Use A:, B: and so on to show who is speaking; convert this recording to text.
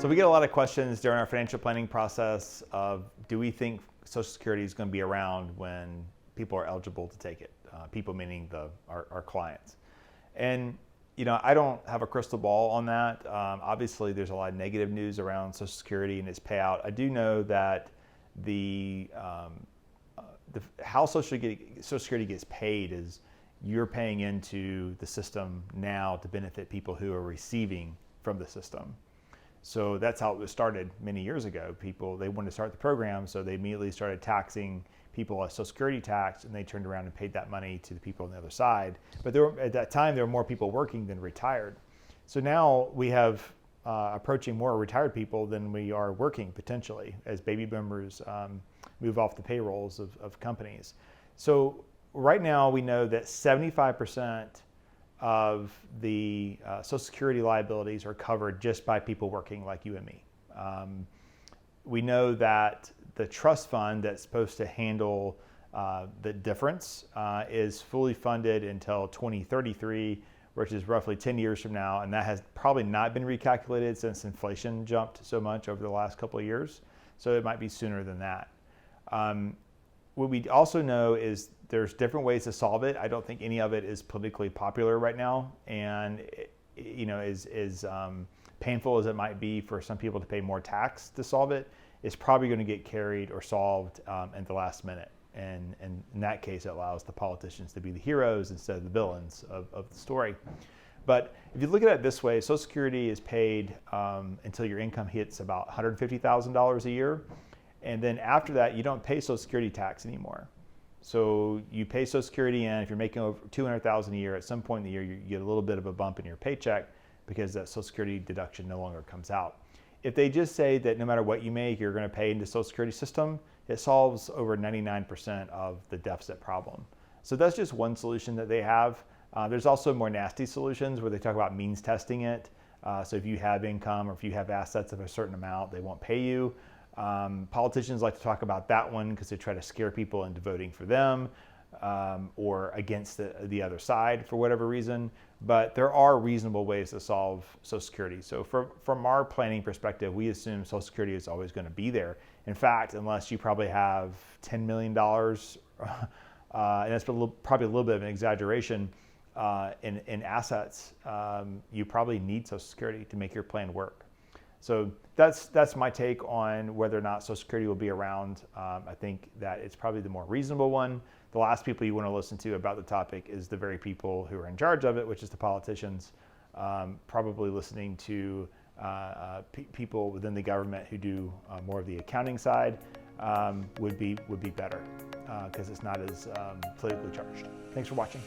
A: So we get a lot of questions during our financial planning process of, do we think Social Security is going to be around when people are eligible to take it? People meaning our clients. And I don't have a crystal ball on that. Obviously, there's a lot of negative news around Social Security and its payout. I do know that how Social Security gets paid is you're paying into the system now to benefit people who are receiving from the system. So that's how it was started many years ago. They wanted to start the program, so they immediately started taxing people as Social Security tax, and they turned around and paid that money to the people on the other side. But at that time, there were more people working than retired. So now we have approaching more retired people than we are working potentially as baby boomers move off the payrolls of companies. So right now we know that 75% of the Social Security liabilities are covered just by people working like you and me. We know that the trust fund that's supposed to handle the difference is fully funded until 2033, which is roughly 10 years from now, and that has probably not been recalculated since inflation jumped so much over the last couple of years, so it might be sooner than that. What we also know is there's different ways to solve it. I don't think any of it is politically popular right now, and as painful as it might be for some people to pay more tax to solve it, it's probably going to get carried or solved at the last minute. And in that case, it allows the politicians to be the heroes instead of the villains of the story. But if you look at it this way, Social Security is paid until your income hits about $150,000 a year. And then after that, you don't pay Social Security tax anymore. So you pay Social Security in. If you're making over $200,000 a year, at some point in the year, you get a little bit of a bump in your paycheck because that Social Security deduction no longer comes out. If they just say that no matter what you make, you're going to pay into the Social Security system, it solves over 99% of the deficit problem. So that's just one solution that they have. There's also more nasty solutions where they talk about means testing it. So if you have income or if you have assets of a certain amount, they won't pay you. Politicians like to talk about that one because they try to scare people into voting for them or against the other side for whatever reason. But there are reasonable ways to solve Social Security. So from our planning perspective, we assume Social Security is always going to be there. In fact, unless you probably have $10 million, and that's probably a little bit of an exaggeration, in assets, you probably need Social Security to make your plan work. So that's my take on whether or not Social Security will be around. I think that it's probably the more reasonable one. The last people you want to listen to about the topic is the very people who are in charge of it, which is the politicians. Probably listening to people within the government who do more of the accounting side would be better because it's not as politically charged. Thanks for watching.